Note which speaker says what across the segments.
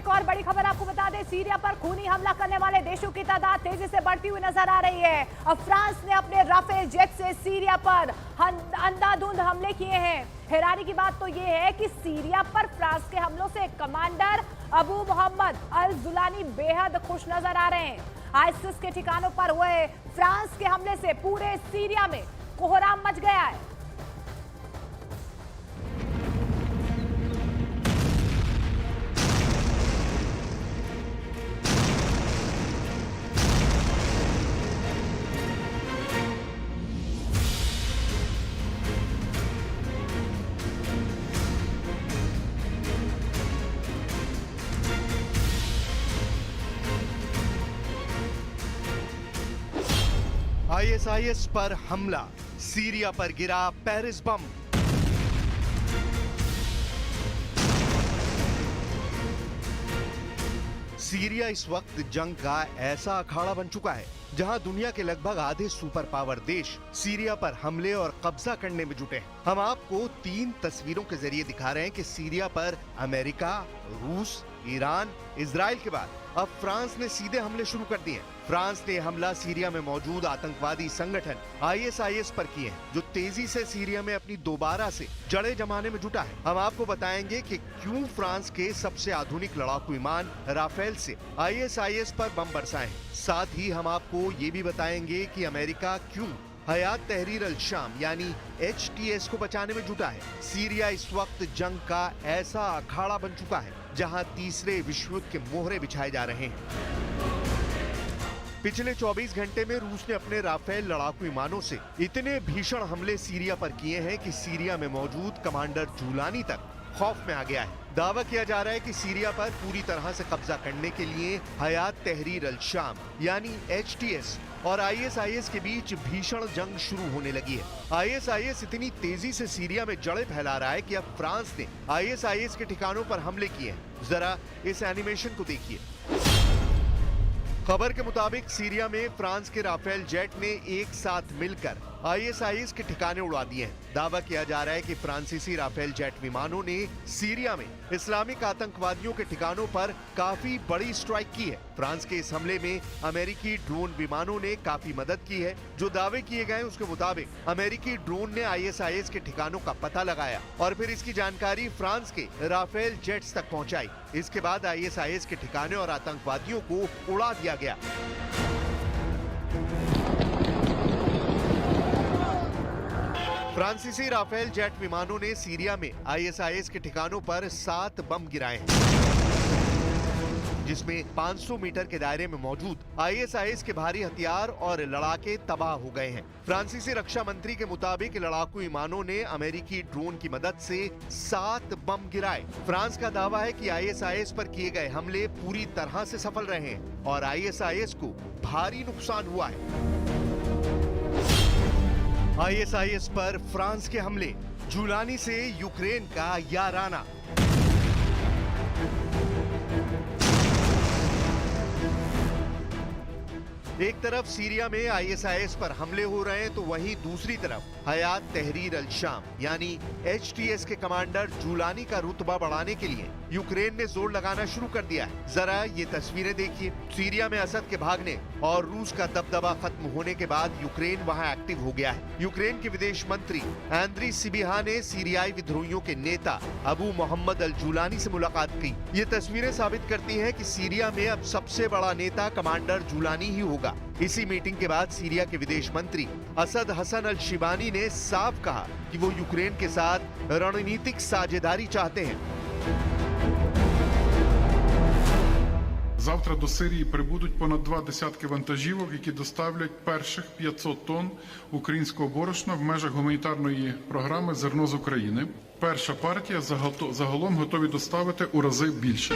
Speaker 1: एक और बड़ी खबर आपको बता दें, सीरिया पर खूनी हमला करने वाले देशों की तादाद तेजी से बढ़ती हुई नजर आ रही है। अब फ्रांस ने अपने राफेल जेट से सीरिया पर अंधाधुंध हमले किए हैं। हैरानी की बात तो यह है कि सीरिया पर फ्रांस के हमलों से कमांडर अबू मोहम्मद अल जुलानी बेहद खुश नजर आ रहे हैं। आईसिस के ठिकानों पर हुए फ्रांस के हमले से पूरे सीरिया में कोहराम मच गया है।
Speaker 2: आईएसआईएस पर हमला, सीरिया पर गिरा पेरिस बम। सीरिया इस वक्त जंग का ऐसा अखाड़ा बन चुका है जहां दुनिया के लगभग आधे सुपर पावर देश सीरिया पर हमले और कब्जा करने में जुटे हैं। हम आपको 3 तस्वीरों के जरिए दिखा रहे हैं कि सीरिया पर अमेरिका, रूस, ईरान, इजराइल के बाद अब फ्रांस ने सीधे हमले शुरू कर दिए। फ्रांस ने हमला सीरिया में मौजूद आतंकवादी संगठन आईएसआईएस पर किए हैं, जो तेजी से सीरिया में अपनी दोबारा से जड़ें जमाने में जुटा है। हम आपको बताएंगे कि क्यों फ्रांस के सबसे आधुनिक लड़ाकू विमान राफेल से आईएसआईएस पर बम बरसाए हैं। साथ ही हम आपको ये भी बताएंगे कि अमेरिका क्यों हयात तहरीर अल शाम यानी HTS को बचाने में जुटा है। सीरिया इस वक्त जंग का ऐसा अखाड़ा बन चुका है जहां तीसरे विश्व युद्ध के मोहरे बिछाए जा रहे हैं। पिछले 24 घंटे में रूस ने अपने राफेल लड़ाकू विमानों से इतने भीषण हमले सीरिया पर किए हैं कि सीरिया में मौजूद कमांडर जूलानी तक खौफ में आ गया है। दावा किया जा रहा है कि सीरिया पर पूरी तरह से कब्जा करने के लिए हयात तहरीर अल शाम यानी HTS और आईएसआईएस के बीच भीषण जंग शुरू होने लगी है। आईएसआईएस इतनी तेजी से सीरिया में जड़ें फैला रहा है कि अब फ्रांस ने आईएसआईएस के ठिकानों पर हमले किए हैं। जरा इस एनिमेशन को देखिए। खबर के मुताबिक सीरिया में फ्रांस के राफेल जेट ने एक साथ मिलकर आईएसआईएस के ठिकाने उड़ा दिए हैं। दावा किया जा रहा है कि फ्रांसीसी राफेल जेट विमानों ने सीरिया में इस्लामिक आतंकवादियों के ठिकानों पर काफी बड़ी स्ट्राइक की है। फ्रांस के इस हमले में अमेरिकी ड्रोन विमानों ने काफी मदद की है। जो दावे किए गए उसके मुताबिक अमेरिकी ड्रोन ने आईएसआईएस के ठिकानों का पता लगाया और फिर इसकी जानकारी फ्रांस के राफेल जेट्स तक पहुंचाई। इसके बाद आईएसआईएस के ठिकाने और आतंकवादियों को उड़ा दिया गया। फ्रांसीसी राफेल जेट विमानों ने सीरिया में आईएसआईएस के ठिकानों पर 7 बम गिराए हैं, जिसमें 500 मीटर के दायरे में मौजूद आईएसआईएस के भारी हथियार और लड़ाके तबाह हो गए हैं। फ्रांसीसी रक्षा मंत्री के मुताबिक लड़ाकू विमानों ने अमेरिकी ड्रोन की मदद से 7 बम गिराए। फ्रांस का दावा है कि आईएसआईएस पर किए गए हमले पूरी तरह से सफल रहे हैं और आईएसआईएस को भारी नुकसान हुआ है। आईएसआईएस पर फ्रांस के हमले, जूलानी से यूक्रेन का याराना। एक तरफ सीरिया में आईएसआईएस पर हमले हो रहे हैं तो वहीं दूसरी तरफ हयात तहरीर अल शाम यानी HTS के कमांडर जूलानी का रुतबा बढ़ाने के लिए यूक्रेन ने जोर लगाना शुरू कर दिया है। जरा ये तस्वीरें देखिए। सीरिया में असद के भागने और रूस का दबदबा खत्म होने के बाद यूक्रेन वहां एक्टिव हो गया है। यूक्रेन के विदेश मंत्री एंड्री सिबिहा ने सीरियाई विद्रोहियों के नेता अबू मोहम्मद अल जूलानी से मुलाकात की। ये तस्वीरें साबित करती हैं कि सीरिया में अब सबसे बड़ा नेता कमांडर जूलानी ही होगा। इसी मीटिंग के बाद सीरिया के विदेश मंत्री असद हसन अल शिबानी ने साफ कहा कि वो यूक्रेन के साथ रणनीतिक साझेदारी चाहते हैं।
Speaker 3: Завтра до Сирії прибудуть понад 2 десятки вантажівок, які доставлять перших 500 тонн українського борошна в межах гуманітарної програми «Зерно з України». Перша партія загалом готові доставити у рази більше.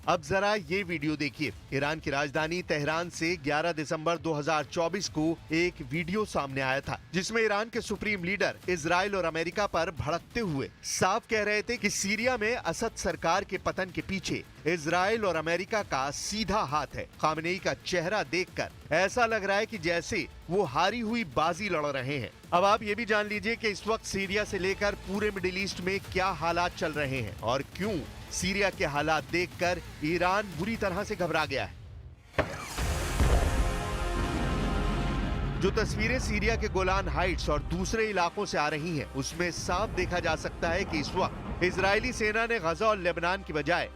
Speaker 2: अब जरा ये वीडियो देखिए। ईरान की राजधानी तेहरान से 11 दिसंबर 2024 को एक वीडियो सामने आया था, जिसमें ईरान के सुप्रीम लीडर इजराइल और अमेरिका पर भड़कते हुए साफ कह रहे थे कि सीरिया में असद सरकार के पतन के पीछे इजराइल और अमेरिका का सीधा हाथ है। खामेनेई का चेहरा देखकर ऐसा लग रहा है कि जैसे वो हारी हुई बाजी लड़ रहे हैं। अब आप ये भी जान लीजिए कि इस वक्त सीरिया से लेकर पूरे मिडिल ईस्ट में क्या हालात चल रहे हैं और क्यों सीरिया के हालात देखकर ईरान बुरी तरह से घबरा गया है। जो तस्वीरें सीरिया के गोलान हाइट्स और दूसरे इलाकों से आ रही हैं, उसमें साफ देखा जा सकता है कि इस वक्त इजरायली सेना ने गजा और लेबनान की बजाय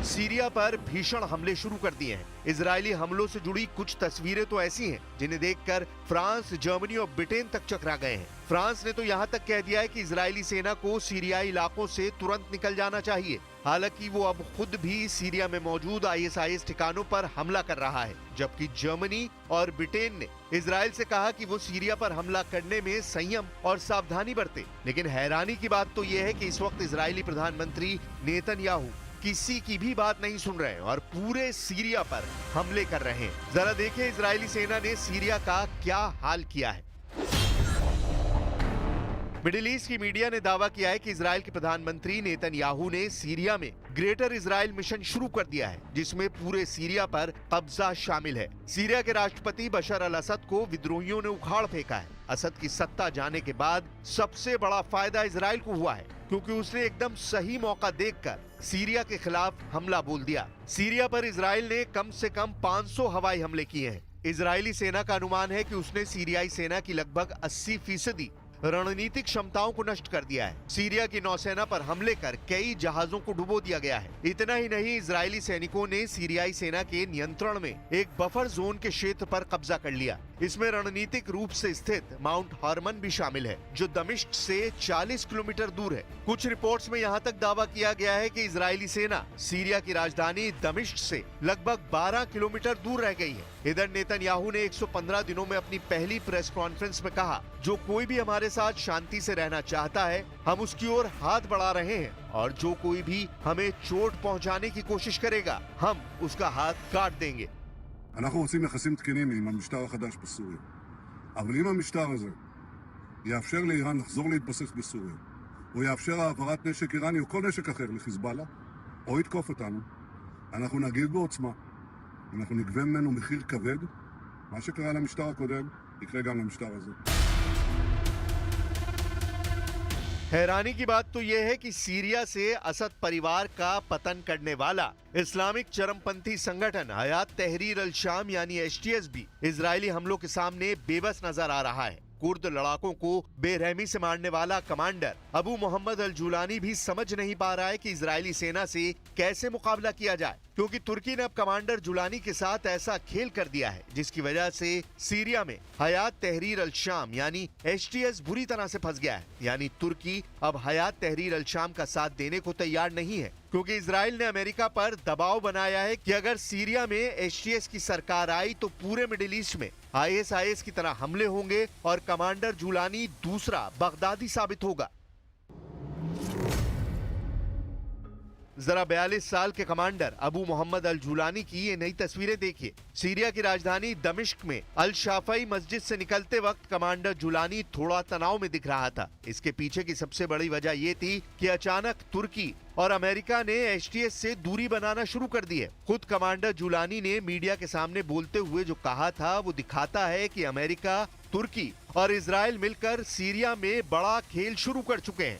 Speaker 2: सीरिया पर भीषण हमले शुरू कर दिए हैं। इजरायली हमलों से जुड़ी कुछ तस्वीरें तो ऐसी हैं जिन्हें देखकर फ्रांस, जर्मनी और ब्रिटेन तक चकरा गए हैं। फ्रांस ने तो यहाँ तक कह दिया है कि इजरायली सेना को सीरियाई इलाकों से तुरंत निकल जाना चाहिए। हालांकि वो अब खुद भी सीरिया में मौजूद ISIS ठिकानों पर हमला कर रहा है, जबकि जर्मनी और ब्रिटेन ने इजराइल से कहा कि वो सीरिया पर हमला करने में संयम और सावधानी बरते। लेकिन हैरानी की बात तो ये है कि इस वक्त इजरायली प्रधानमंत्री नेतन्याहू किसी की भी बात नहीं सुन रहे हैं और पूरे सीरिया पर हमले कर रहे हैं। जरा देखिए इजरायली सेना ने सीरिया का क्या हाल किया है। मिडिल ईस्ट की मीडिया ने दावा किया है कि इजराइल के प्रधानमंत्री नेतन्याहू ने सीरिया में ग्रेटर इजराइल मिशन शुरू कर दिया है, जिसमें पूरे सीरिया पर कब्जा शामिल है। सीरिया के राष्ट्रपति बशर अल असद को विद्रोहियों ने उखाड़ फेंका है। असद की सत्ता जाने के बाद सबसे बड़ा फायदा इजराइल को हुआ है, क्योंकि उसने एकदम सही मौका देखकर सीरिया के खिलाफ हमला बोल दिया। सीरिया पर इजराइल ने कम से कम 500 हवाई हमले किए हैं। इजरायली सेना का अनुमान है कि उसने सीरियाई सेना की लगभग 80% रणनीतिक क्षमताओं को नष्ट कर दिया है। सीरिया की नौसेना पर हमले कर कई जहाजों को डुबो दिया गया है। इतना ही नहीं, इजरायली सैनिकों ने सीरियाई सेना के नियंत्रण में एक बफर जोन के क्षेत्र पर कब्जा कर लिया। इसमें रणनीतिक रूप से स्थित माउंट हरमन भी शामिल है, जो दमिश्क से 40 किलोमीटर दूर है। कुछ रिपोर्ट्स में यहाँ तक दावा किया गया है कि इजरायली सेना सीरिया की राजधानी दमिश्क से लगभग 12 किलोमीटर दूर रह गई है। इधर नेतन्याहू ने 115 दिनों में अपनी पहली प्रेस कॉन्फ्रेंस में कहा, जो कोई भी हमारे साथ शांति से रहना चाहता है, हम उसकी ओर हाथ बढ़ा रहे हैं, और जो कोई भी हमें चोट पहुंचाने की कोशिश करेगा, हम उसका हाथ काट देंगे।
Speaker 4: אנחנו רוצים יחסים תקינים עם המשטר החדש בסוריה. אבל אם המשטר הזה יאפשר לאיראן לחזור להתבסס בסוריה, או יאפשר העברת נשק איראני או כל נשק אחר לחיזבאללה, או יתקוף אותנו, אנחנו נגיב בעוצמה. אנחנו נגבה ממנו מחיר כבד. מה שקרה למשטר הקודם, יקרה גם למשטר הזה.
Speaker 2: हैरानी की बात तो यह है कि सीरिया से असद परिवार का पतन करने वाला इस्लामिक चरमपंथी संगठन हयात तहरीर अल शाम यानी HTS भी इजरायली हमलों के सामने बेबस नजर आ रहा है। कुर्द लड़ाकों को बेरहमी से मारने वाला कमांडर अबू मोहम्मद अल जुलानी भी समझ नहीं पा रहा है कि इजरायली सेना से कैसे मुकाबला किया जाए, क्योंकि तुर्की ने अब कमांडर जुलानी के साथ ऐसा खेल कर दिया है जिसकी वजह से सीरिया में हयात तहरीर अल शाम यानी HTS बुरी तरह से फंस गया है। यानी तुर्की अब हयात तहरीर अल शाम का साथ देने को तैयार नहीं है, क्योंकि इजराइल ने अमेरिका पर दबाव बनाया है कि अगर सीरिया में HTS की सरकार आई तो पूरे मिडिल ईस्ट में ISIS की तरह हमले होंगे और कमांडर जुलानी दूसरा बगदादी साबित होगा। जरा 42 साल के कमांडर अबू मोहम्मद अल जुलानी की ये नई तस्वीरें देखिए। सीरिया की राजधानी दमिश्क में अल शाफई मस्जिद से निकलते वक्त कमांडर जुलानी थोड़ा तनाव में दिख रहा था। इसके पीछे की सबसे बड़ी वजह ये थी कि अचानक तुर्की और अमेरिका ने HTS से दूरी बनाना शुरू कर दी है। खुद कमांडर जुलानी ने मीडिया के सामने बोलते हुए जो कहा था, वो दिखाता है कि अमेरिका, तुर्की और इजराइल मिलकर सीरिया में बड़ा खेल शुरू कर चुके हैं।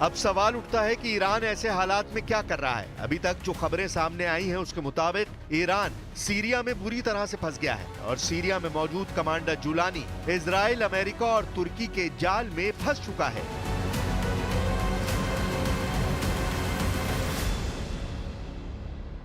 Speaker 2: अब सवाल उठता है कि ईरान ऐसे हालात में क्या कर रहा है। अभी तक जो खबरें सामने आई हैं उसके मुताबिक ईरान सीरिया में बुरी तरह से फंस गया है और सीरिया में मौजूद कमांडर जुलानी इजराइल, अमेरिका और तुर्की के जाल में फंस चुका है।